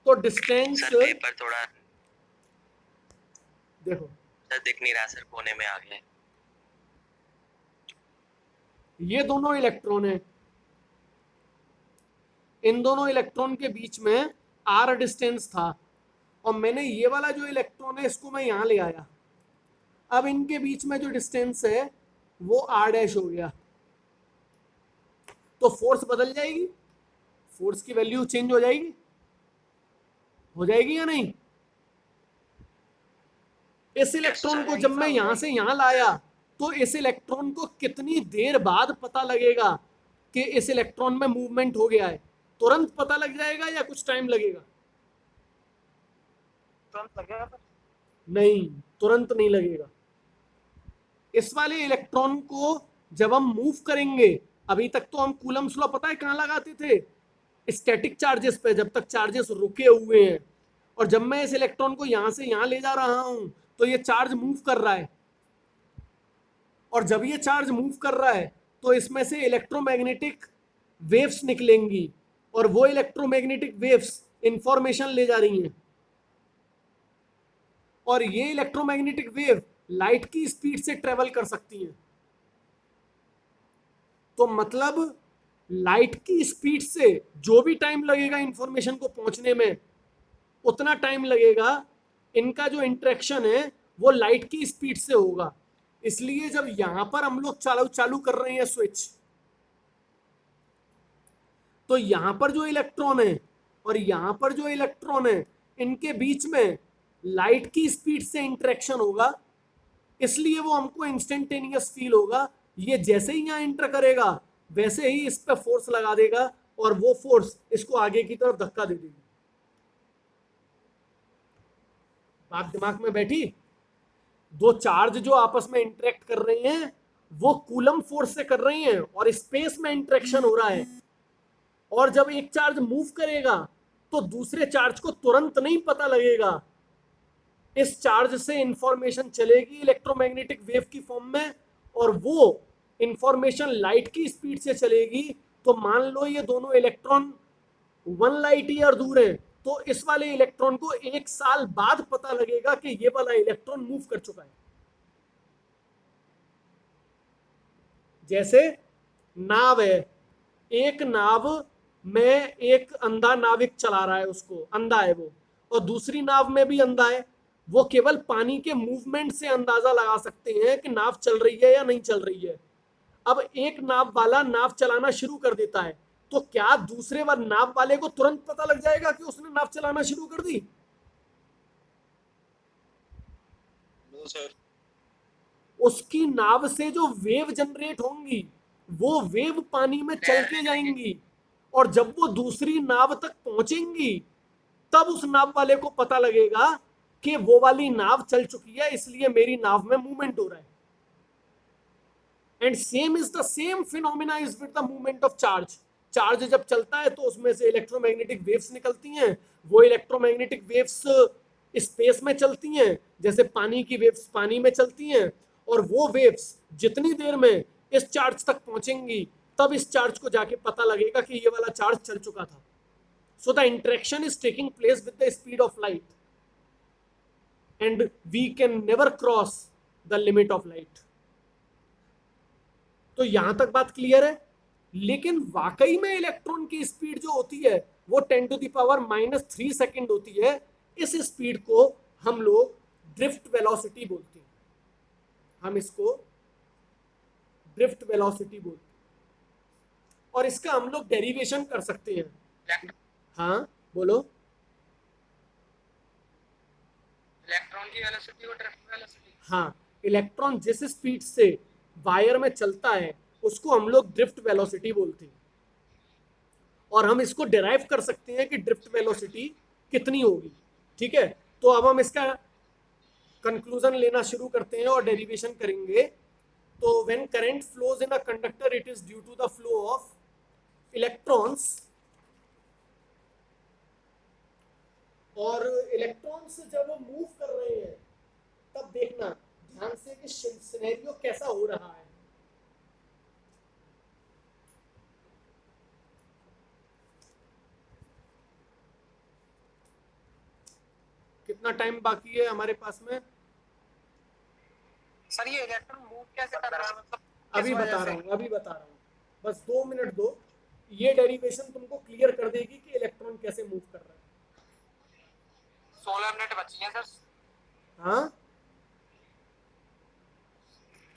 तो डिस्टेंस सर पेपर थोड़ा देखो, सर दिख नहीं रहा सर, कोने में आ गए। ये दोनों इलेक्ट्रॉन है, इन दोनों इलेक्ट्रॉन के बीच में आर डिस्टेंस था, और मैंने ये वाला जो इलेक्ट्रॉन है इसको मैं यहां ले आया। अब इनके बीच में जो डिस्टेंस है वो आर डैश हो गया, तो फोर्स बदल जाएगी, फोर्स की वैल्यू चेंज हो जाएगी, हो जाएगी या नहीं? इस इलेक्ट्रॉन को जब मैं यहां से यहां लाया तो इस इलेक्ट्रॉन को कितनी देर बाद पता लगेगा कि इस इलेक्ट्रॉन में मूवमेंट हो गया है? तुरंत पता लग जाएगा या कुछ टाइम लगेगा? तुरंत लगेगा सर। नहीं, तुरंत नहीं लगेगा। इस वाले इलेक्ट्रॉन को जब हम मूव करेंगे, अभी तक तो हम कूलम्स लॉ पता है कहां लगाते थे? स्टैटिक चार्जेस पे, जब तक चार्जेस रुके हुए हैं। और जब मैं इस इलेक्ट्रॉन को यहां से यहां ले जा रहा हूं तो ये चार्ज मूव कर रहा है, और जब ये चार्ज मूव कर रहा है तो इसमें से इलेक्ट्रोमैग्नेटिक वेव्स निकलेंगी, और वो इलेक्ट्रोमैग्नेटिक वेव्स इंफॉर्मेशन ले जा रही हैं, और ये इलेक्ट्रोमैग्नेटिक वेव लाइट की स्पीड से ट्रेवल कर सकती हैं। तो मतलब लाइट की स्पीड से जो भी टाइम लगेगा इंफॉर्मेशन को पहुंचने में, उतना टाइम लगेगा इनका जो इंटरेक्शन है वो लाइट की स्पीड से होगा। इसलिए जब यहां पर हम लोग चालू कर रहे हैं स्विच, तो यहां पर जो इलेक्ट्रॉन है और यहां पर जो इलेक्ट्रॉन है, इनके बीच में लाइट की स्पीड से इंटरेक्शन होगा, इसलिए वो हमको इंस्टेंटेनियस फील होगा। ये जैसे ही यहां इंटर करेगा वैसे ही इस पर फोर्स लगा देगा, और वो फोर्स इसको आगे की तरफ धक्का दे देगी। बात दिमाग में बैठी? दो चार्ज जो आपस में इंटरेक्ट कर रहे हैं वो कूलम फोर्स से कर रही हैं, और स्पेस में इंटरेक्शन हो रहा है। और जब एक चार्ज मूव करेगा तो दूसरे चार्ज को तुरंत नहीं पता लगेगा, इस चार्ज से इंफॉर्मेशन चलेगी इलेक्ट्रोमैग्नेटिक वेव की फॉर्म में, और वो इंफॉर्मेशन लाइट की स्पीड से चलेगी। तो मान लो ये दोनों इलेक्ट्रॉन 1 लाइट ईयर दूर है, तो इस वाले इलेक्ट्रॉन को 1 साल बाद पता लगेगा कि ये वाला इलेक्ट्रॉन मूव कर चुका है। जैसे नाव है, एक नाव में एक अंधा नाविक चला रहा है, उसको अंधा है वो, और दूसरी नाव में भी अंधा है। वो केवल पानी के मूवमेंट से अंदाजा लगा सकते हैं कि नाव चल रही है या नहीं चल रही है। अब एक नाव वाला नाव चलाना शुरू कर देता है, तो क्या दूसरे नाव वाले को तुरंत पता लग जाएगा कि उसने नाव चलाना शुरू कर दी? No sir. उसकी नाव से जो वेव जनरेट होंगी वो वेव पानी में चल के जाएंगी, और जब वो दूसरी नाव तक पहुंचेंगी तब उस नाव वाले को पता लगेगा कि वो वाली नाव चल चुकी है, इसलिए मेरी नाव में मूवमेंट हो रहा है। And same is the same phenomena is with the movement of charge. Charge जब चलता है तो उसमें से इलेक्ट्रोमैग्नेटिक वेव्स निकलती हैं, वो इलेक्ट्रोमैग्नेटिक वेव्स स्पेस में चलती हैं, जैसे पानी की वेव्स पानी में चलती हैं, और वो वेव्स जितनी देर में इस चार्ज तक पहुंचेंगी तब इस चार्ज को जाके पता लगेगा कि ये वाला चार्ज चल चुका था। So the interaction is taking place with the speed of light, and we can never cross the limit of light. तो यहां तक बात क्लियर है? लेकिन वाकई में इलेक्ट्रॉन की स्पीड जो होती है वो 10⁻³ सेकेंड होती है। इस स्पीड को हम लोग ड्रिफ्ट वेलोसिटी बोलते हैं, हम इसको ड्रिफ्ट वेलोसिटी बोलते हैं, और इसका हम लोग डेरिवेशन कर सकते हैं। हाँ बोलो। इलेक्ट्रॉन की वेलोसिटी और ड्रिफ्ट वेलोसिटी। हाँ, इलेक्ट्रॉन जिस स्पीड से वायर में चलता है उसको हम लोग ड्रिफ्ट वेलोसिटी बोलते हैं, और हम इसको डिराइव कर सकते हैं कि ड्रिफ्ट वेलोसिटी कितनी होगी। ठीक है, तो अब हम इसका कंक्लूजन लेना शुरू करते हैं और डेरिवेशन करेंगे। तो when current flows in a conductor it is due to the flow of electrons, और इलेक्ट्रॉन्स जब मूव कर रहे हैं तब देखना ध्यान से कि सिनेरियो कैसा हो रहा है। कितना टाइम बाकी है हमारे पास में? सर ये इलेक्ट्रॉन मूव कैसे कर रहा है, मतलब अभी बता रहा हूँ, अभी बता रहा हूँ, बस 2 मिनट दो। ये डेरिवेशन तुमको क्लियर कर देगी कि इलेक्ट्रॉन कैसे मूव कर रहा है। 16 मिनट बची हैं सर। हाँ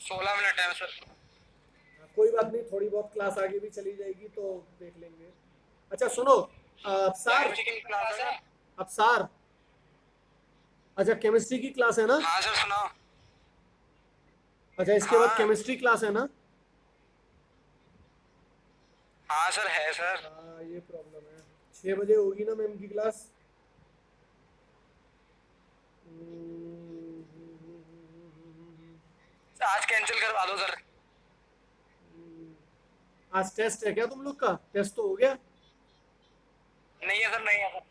16 मिनट है सर। कोई बात नहीं, थोड़ी बहुत क्लास आगे भी चली जाएगी तो देख लेंगे। अच्छा सुनो, अफसार, केमिस्ट्री की क्लास है। अफसार, अच्छा केमिस्ट्री की क्लास है ना? हाँ सर सुनाओ। अच्छा इसके बाद हाँ। केमिस्ट्री क्लास है ना? हाँ सर है सर। हाँ ये प्रॉब्लम है, 6 बजे होगी ना मैम की क्लास? आज कैंसिल करवा दो सर। आज टेस्ट है क्या तुम लोग का? टेस्ट तो हो गया? नहीं है सर, नहीं है सर।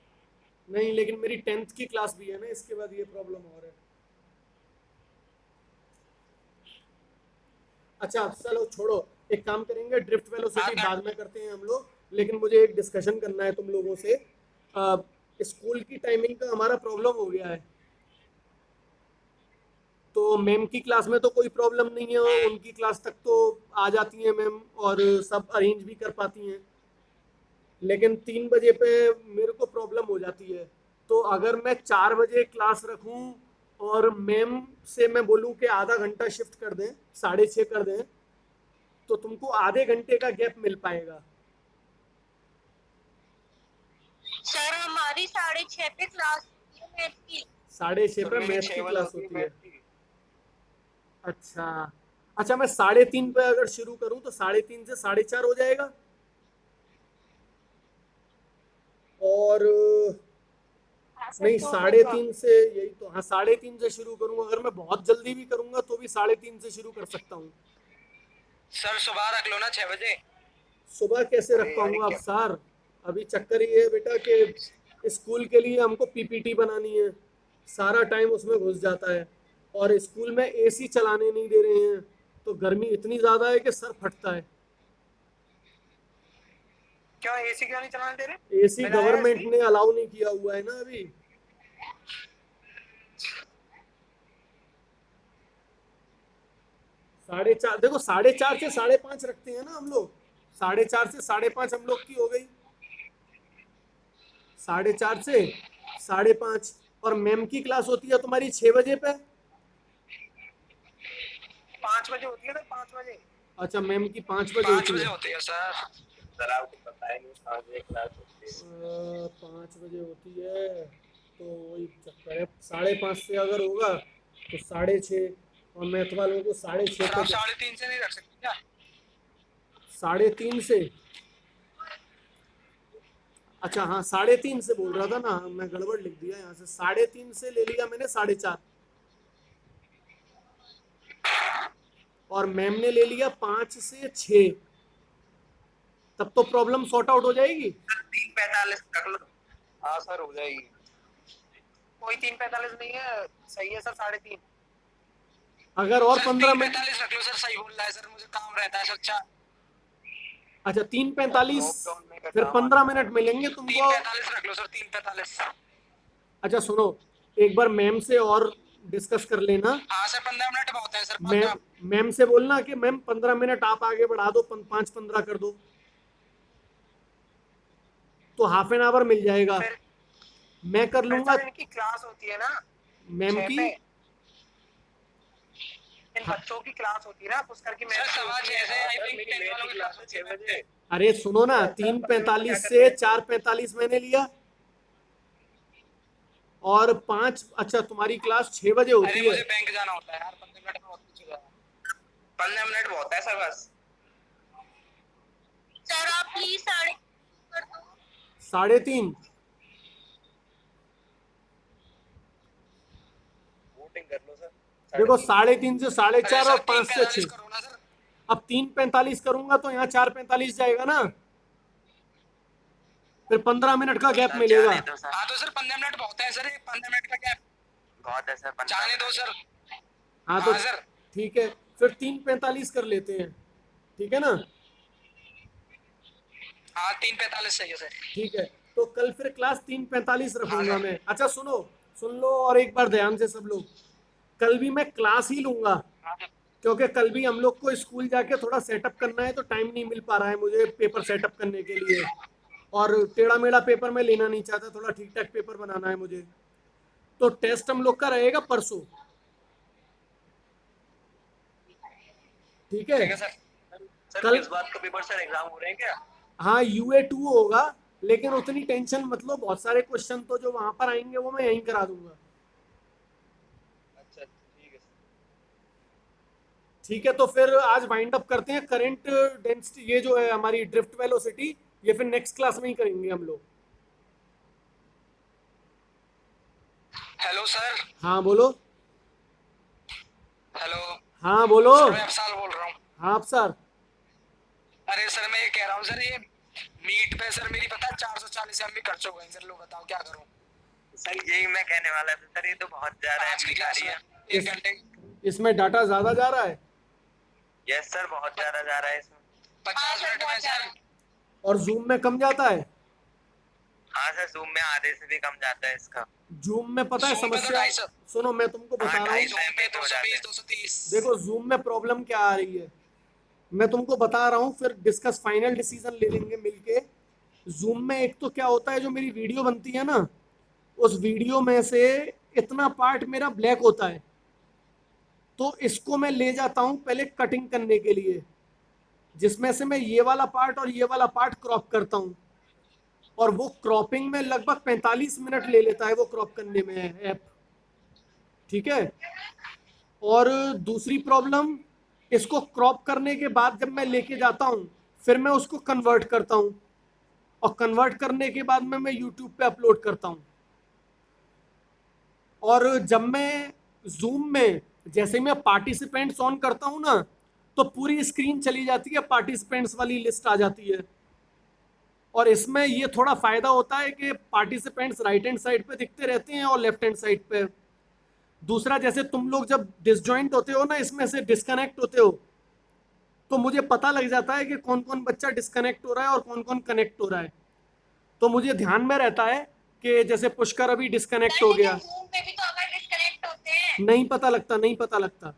नहीं, लेकिन मेरी 10th की क्लास भी है ना, इसके बाद ये प्रॉब्लम हो रहा है। अच्छा चलो छोड़ो, एक काम करेंगे, ड्रिफ्ट वेलोसिटी हाँ, बाद में करते हैं हम लोग, लेकिन मुझे एक डिस्कशन करना है तुम लोगों से। स्कूल की टाइमिंग का हमारा प्रॉब्लम हो गया है, तो मैम की क्लास में तो कोई प्रॉब्लम नहीं है, उनकी क्लास तक तो आ जाती हैं मैम और सब अरेंज भी कर पाती हैं, लेकिन 3 बजे पे मेरे को प्रॉब्लम हो जाती है। तो अगर मैं 4 बजे क्लास रखूं और मैम से मैं बोलूं कि आधा घंटा शिफ्ट कर दें, 6:30 कर दें, तो तुमको आधे घंटे का गैप मिल पाएगा। सर हमारी 6:30 पे क्लास होती है मैथ की। 6:30 पे मेरी मैथ 6 की बजे क्लास होती होती है। मैथ की। अच्छा अच्छा, मैं 3:30 पे अगर शुरू करूं तो 3:30 से 4:30 हो जाएगा। और हाँ सर, नहीं, तो 3:30 से, यही तो, हाँ 3:30 से शुरू करूंगा। अगर मैं बहुत जल्दी भी करूंगा तो भी 3:30 से शुरू कर सकता हूँ। सर सुबह रख लो ना 6 बजे। सुबह कैसे रख अरे यार, पाऊंगा अब क्या- सर? अभी चक्कर ये है बेटा कि स्कूल के लिए हमको पीपीटी बनानी है, सारा टाइम उसमें घुस जाता है, और स्कूल में एसी चलाने नहीं दे रहे हैं, तो गर्मी इतनी ज्यादा है कि सर फटता है। क्यों एसी क्यों नहीं चलाने दे रहे? एसी लगाया गवर्नमेंट AC? ने अलाउ नहीं किया हुआ है ना अभी। साढ़े चार, देखो 4:30 से 5:30 रखते हैं ना हम लोग, 4:30 से 5:30 हम लोग की हो गई, 4:30 से 5:30। और मैम की क्लास होती है तुम्हारी 6 बजे पे। 5 बजे होती है ना, 5 बजे। अच्छा मैम की 5 बजे 5 होती बजे है। होती है सर। सर आपको पता है नहीं 5 बजे क्लास होती है। 5 बजे होती है, तो वही चक्कर है। 5:30 से अगर होगा तो 6:30, और मैथ वालों को 6:30 सर पे आप 3:30 से नहीं रख सकते क्या? 3:30 से। अच्छा हाँ 3:30 से बोल रहा था ना मैं, गड़बड़ लिख दिया यहाँ से। 3:30 से ले लिया मैंने 4:30, और मैम ने ले लिया 5 से 6, तब तो प्रॉब्लम सॉर्ट आउट हो जाएगी। 3:45 रख लो। हाँ सर हो जाएगी। कोई 3:45 नहीं है, सही है सर 3:30। अगर और सर 15 मिनट, 3:45 रख लो सर, सही बोल रहा है सर, मुझे काम रहता है सर। अच्छा 3:45, लॉकडाउन में फिर काम 15 मिनट मिलेंगे तुमको। 3:45 रख लो सर, 3:45। अच्छा सुनो, एक बार मैम से और डिस्कस कर लेना। हाँ सर 15 मिनट बहुत है सर। मैम मैम से बोलना कि मैम 15 मिनट आप आगे बढ़ा दो, 5-15 कर दो, तो हाफ एन आवर मिल जाएगा। फिर मैं कर लूंगा। सर इनकी क्लास होती है ना मैम 6 की, पे, इन बच्चों की क्लास होती है ना पुष्कर की। सर मैथ सवा 6 से आई थिंक मेरी 10 मैथ वालों की की क्लास क्लास है होती 6 है। बजे। अरे सुनो ना, 3:45 से 4:45 मैंने लिया, और 5, अच्छा तुम्हारी क्लास 6 बजे अरे होती है। मुझे बैंक जाना होता है यार, 15 मिनट में बहुत कुछ हो जाएगा। 15 मिनट बहुत है सर बस। सर आप प्लीज 3:30 कर दो। 3:30, वोटिंग कर लो सर। देखो 3:30 से 4:30 अरे और सर 5 से 6। 3:45 करो ना सर। अब 3:45 करूंगा तो यहाँ 4:45 जाएगा ना, फिर 15 मिनट का गैप सर मिलेगा। जाने दो सर। हाँ तो सर 15 मिनट बहुत है सर, ये 15 मिनट का गैप बहुत है सर 15 जाने दो सर। हाँ तो हाँ सर। ठीक है, फिर 3:45 कर लेते हैं, ठीक है ना? हाँ 3:45 सही है सर। ठीक है, तो कल फिर क्लास 3:45 हाँ रखूंगा सर। मैं। अच्छा सुनो सुन लो और एक बार ध्यान से सब लोग, कल भी मैं क्लास ही लूंगा, क्योंकि कल भी हम लोग को स्कूल जाके थोड़ा सेटअप करना है, तो टाइम नहीं मिल पा रहा है मुझे पेपर सेटअप करने के लिए, और टेढ़ा मेढ़ा पेपर मैं लेना नहीं चाहता, थोड़ा ठीक ठाक पेपर बनाना है मुझे। तो टेस्ट हम लोग का रहेगा परसों, ठीक है? ठीक है सर। सर कल किस बात का पेपर सर, एग्जाम हो रहे हैं क्या? हाँ UA2 होगा, लेकिन उतनी टेंशन मत लो, बहुत सारे क्वेश्चन तो जो वहां पर आएंगे वो मैं यहीं करा दूंगा। अच्छा ठीक है सर। ठीक है, तो फिर आज वाइंड अप करते हैं करंट डेंसिटी, ये जो है हमारी ड्रिफ्ट वेलोसिटी, ये फिर नेक्स्ट क्लास में ही करेंगे हम लोग। Hello sir. हाँ बोलो। हेलो हाँ बोलो। सर, मैं अफसाल बोल रहा हूँ। हाँ आप सर। अरे सर मैं ये कह रहा हूँ सर, ये मीट पे सर मेरी पता है 440 MB खर्च हो गए सर, लो बताओ क्या करूँ। सर यही मैं कहने वाला था सर, ये तो बहुत ज्यादा आज की MB क्लास रही है। में 1 घंटे इसमें डाटा ज्यादा जा रहा है यस सर, बहुत ज्यादा जा रहा है इसमें। 50 मिनट में सर। और जूम में कम जाता है। हाँ सर, जूम में आधे से भी कम जाता है इसका। जूम में पता है Zoom पे तो समस्या, 250। सुनो मैं तुमको बता हाँ, रहा हूँ। 250 MB तो हो जाता है। 220 230। देखो जूम में प्रॉब्लम क्या आ रही है, मैं तुमको बता रहा हूँ, फिर डिस्कस फाइनल डिसीजन ले लेंगे मिलके। जूम में एक तो क्या होता है, जो मेरी वीडियो बनती है ना, उस वीडियो में से इतना पार्ट मेरा ब्लैक होता है, तो इसको मैं ले जाता हूँ पहले कटिंग करने के लिए, जिसमें से मैं ये वाला पार्ट और ये वाला पार्ट क्रॉप करता हूँ, और वो क्रॉपिंग में लगभग 45 मिनट ले लेता है वो क्रॉप करने में ऐप, ठीक है? और दूसरी प्रॉब्लम, इसको क्रॉप करने के बाद जब मैं लेके जाता हूँ, फिर मैं उसको कन्वर्ट करता हूँ, और कन्वर्ट करने के बाद में मैं यूट्यूब पे अपलोड करता हूँ। और जब मैं जूम में जैसे मैं पार्टिसिपेंट्स ऑन करता हूँ ना, तो पूरी स्क्रीन चली जाती है, पार्टिसिपेंट्स वाली लिस्ट आ जाती है। और इसमें ये थोड़ा फायदा होता है कि पार्टिसिपेंट्स राइट हैंड साइड पे दिखते रहते हैं और लेफ्ट हैंड साइड पे। दूसरा, जैसे तुम लोग जब डिसजॉइंट होते हो ना, इसमें से डिस्कनेक्ट होते हो, तो मुझे पता लग जाता है कि कौन कौन बच्चा डिस्कनेक्ट हो रहा है और कौन कौन कनेक्ट हो रहा है। तो मुझे ध्यान में रहता है कि जैसे पुष्कर अभी डिस्कनेक्ट हो गया, Zoom पे भी तो अगर डिस्कनेक्ट होते हैं, नहीं पता लगता, नहीं पता लगता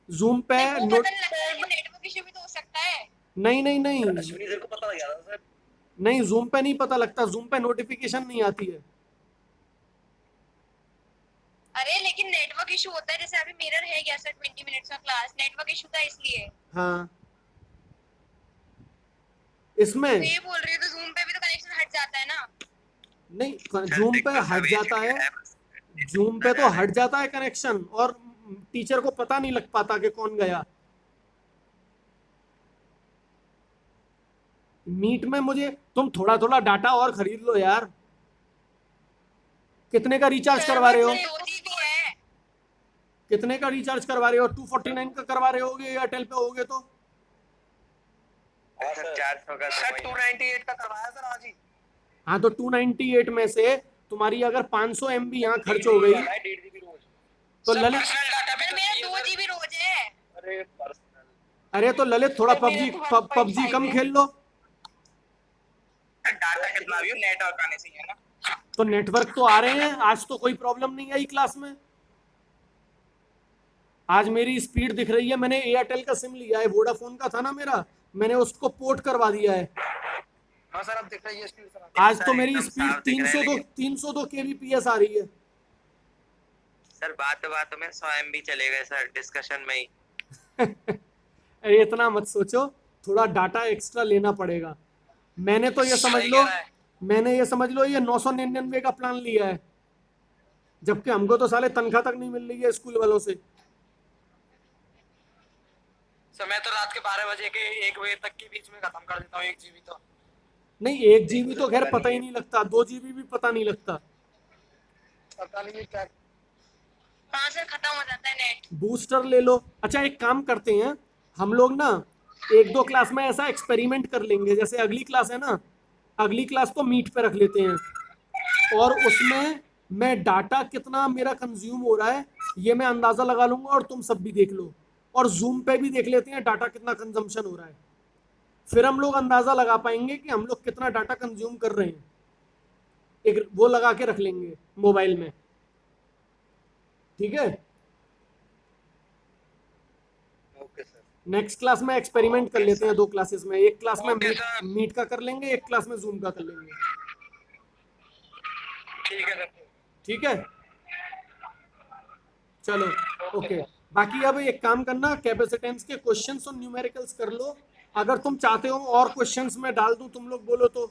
जूम पे वो नोट, पता नहीं लगता, लेकिन नेटवर्क इशू भी तो हो सकता है। नहीं नहीं नहीं अश्विनी सर को पता लग गया था सर। नहीं, जूम पे नहीं पता लगता, जूम पे नोटिफिकेशन नहीं आती है। अरे लेकिन नेटवर्क इशू होता है, जैसे अभी मिरर है गया सर 20 मिनट्स का क्लास, नेटवर्क इशू था इसलिए। हाँ इसमें तो ये बोल रही हूँ, तो जूम पे भी तो कनेक्शन हट जाता है ना। नहीं, जूम पे हट जाता है, जूम पे तो हट जाता है कनेक्शन, और टीचर को पता नहीं लग पाता कि कौन गया। मीट में मुझे तुम थोड़ा थोड़ा डाटा और खरीद लो यार। कितने का रिचार्ज करवा रहे हो? 2 GB है। कितने का रिचार्ज करवा रहे हो? 249 का करवा रहे होगे एयरटेल पे होगे तो? सर 400 का सर 298 का करवाया सर आज ही। हाँ, तो 298 में से तुम्हारी अगर 500 MB यहाँ खर्च हो गई, 1.5 GB रोज। तो सर ललित, पर्सनल डाटा भी सर तो मेरा चाहिए 2 सर। GB रोज है। अरे पर्सनल। अरे तो ललित थोड़ा सर, मेरा तो 1.5 पबजी कम है। खेल लो। डाटा कितना भी हो, नेटवर्क आने चाहिए ना। तो नेटवर्क तो आ रहे हैं, आज तो कोई प्रॉब्लम नहीं आई क्लास में। आज मेरी स्पीड दिख रही है, मैंने एयरटेल का सिम लिया है, वोडाफोन का था ना मेरा, मैंने उसको पोर्ट करवा दिया है। हाँ सर, अब दिख रही है स्पीड सर। आज तो मेरी एकदम स्पीड साफ दिख रहा है 302 kbps आ रही है। सर बातों में 100 MB चले गए सर, डिस्कशन में ही। अरे इतना मत सोचो, थोड़ा डाटा एक्स्ट्रा लेना पड़ेगा। मैंने तो ये समझ सही लो, कह रहा है। मैंने ये समझ लो ये 999 का प्लान लिया है, जबकि हमको तो साले तनख्वाह तक नहीं मिल रही है स्कूल वालों से। सर मैं तो रात के 12 बजे के 1 बजे तक के बीच में खत्म कर देता हूँ 1 GB तो। नहीं, 1 GB तो खैर पता ही नहीं लगता, 2 GB भी पता नहीं लगता। पता नहीं क्या। हाँ सर, खत्म हो जाता है नेट। बूस्टर ले लो। अच्छा एक काम करते हैं, हम लोग ना 1-2 क्लास में ऐसा एक्सपेरिमेंट कर लेंगे, जैसे अगली क्लास है ना, अगली क्लास को मीट पे रख लेते हैं, और उसमें मैं डाटा कितना मेरा कंज्यूम हो रहा है ये मैं अंदाजा लगा लूंगा, और तुम सब भी देख लो, और जूम पे भी देख लेते हैं डाटा कितना कंजम्पशन हो रहा है। फिर हम लोग अंदाजा लगा पाएंगे कि हम लोग कितना डाटा कंज्यूम कर रहे हैं। एक वो लगा के रख लेंगे मोबाइल में, ठीक है। Okay sir. नेक्स्ट क्लास में एक्सपेरिमेंट कर लेते हैं 2 क्लासेस में, एक क्लास में ओके सर। मीट का कर लेंगे, एक क्लास में जूम का कर लेंगे, ठीक है सर। ठीक है। चलो ओके। बाकी अब एक काम करना, कैपेसिटेंस के क्वेश्चंस और न्यूमेरिकल्स कर लो। अगर तुम चाहते हो और क्वेश्चंस मैं डाल दूं, तुम लोग बोलो तो।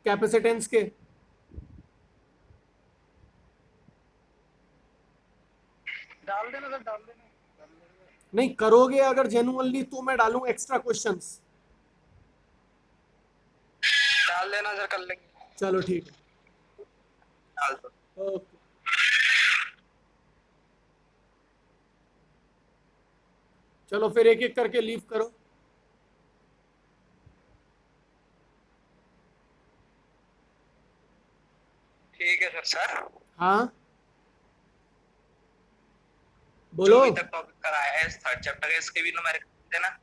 कैपेसिटेंस के डाल देना सर, डाल देना। नहीं करोगे अगर जेन्युइनली तो मैं डालूं एक्स्ट्रा क्वेश्चंस। डाल देना सर, कर लेंगे। चलो ठीक डाल दो। है, ओके। चलो फिर एक एक करके लीव करो। ठीक है सर। सर हाँ जो बोलो। अभी तक टॉपिक कराया है थर्ड चैप्टर का, इसके भी न्यूमेरिकल देना।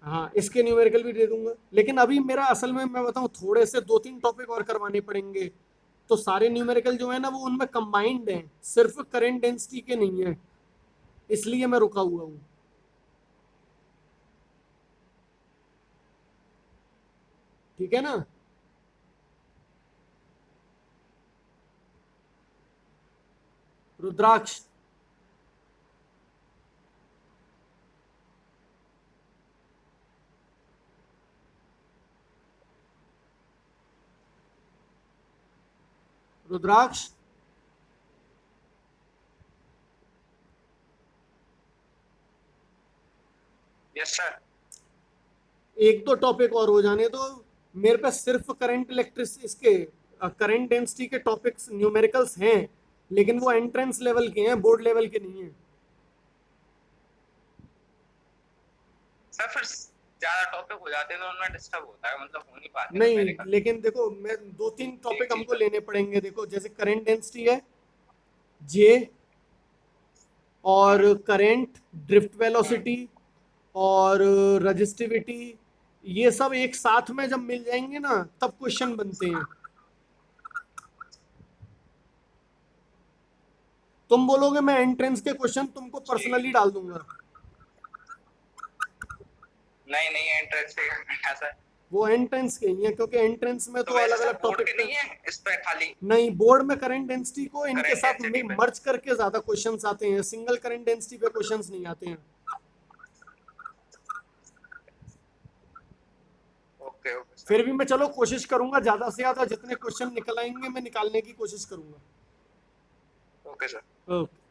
हाँ इसके न्यूमेरिकल भी दे दूंगा, लेकिन अभी मेरा असल में मैं बताऊं थोड़े से 2-3 टॉपिक और करवाने पड़ेंगे। तो सारे न्यूमेरिकल जो है ना वो उनमें कंबाइंड हैं, सिर्फ करंट डेंसिटी के नहीं है, इसलिए मैं रुका हुआ हूँ, ठीक है ना। रुद्राक्ष रुद्राक्ष यस सर। 1-2 टॉपिक और हो जाने दो। मेरे पास सिर्फ करंट इलेक्ट्रिस इसके करंट डेंसिटी के टॉपिक्स न्यूमेरिकल्स हैं, लेकिन वो एंट्रेंस लेवल के हैं, बोर्ड लेवल के नहीं हैं। सर फिर ज्यादा टॉपिक हो जाते हैं तो उनमें डिस्टर्ब होता है, मतलब हो नहीं पाते नहीं न्यूमेरिकल। लेकिन देखो मैं 2-3 टॉपिक ठीक हमको है। लेने पड़ेंगे। देखो जैसे करंट डेंसिटी है, जे, और करंट, ड्रिफ्ट वेलोसिटी और रजिस्टिविटी, ये सब एक साथ में जब मिल जाएंगे ना तब क्वेश्चन बनते हैं। तुम बोलोगे मैं एंट्रेंस के क्वेश्चन तुमको पर्सनली डाल दूंगा, नहीं नहीं एंट्रेंस पे है सर। वो एंट्रेंस के ही है, क्योंकि एंट्रेंस में तो तो वैसे अलग सर अलग बोर्ड टॉपिक के नहीं है इस पे खाली। नहीं, बोर्ड में करंट डेंसिटी को इनके Current साथ density पे। मर्ज करके ज्यादा क्वेश्चंस आते हैं, सिंगल करंट डेंसिटी पे क्वेश्चंस नहीं आते हैं। Okay okay sir. फिर भी मैं चलो कोशिश करूंगा, ज्यादा से ज्यादा जितने क्वेश्चन निकल आएंगे मैं निकालने की कोशिश करूंगा। Okay sir. ओके।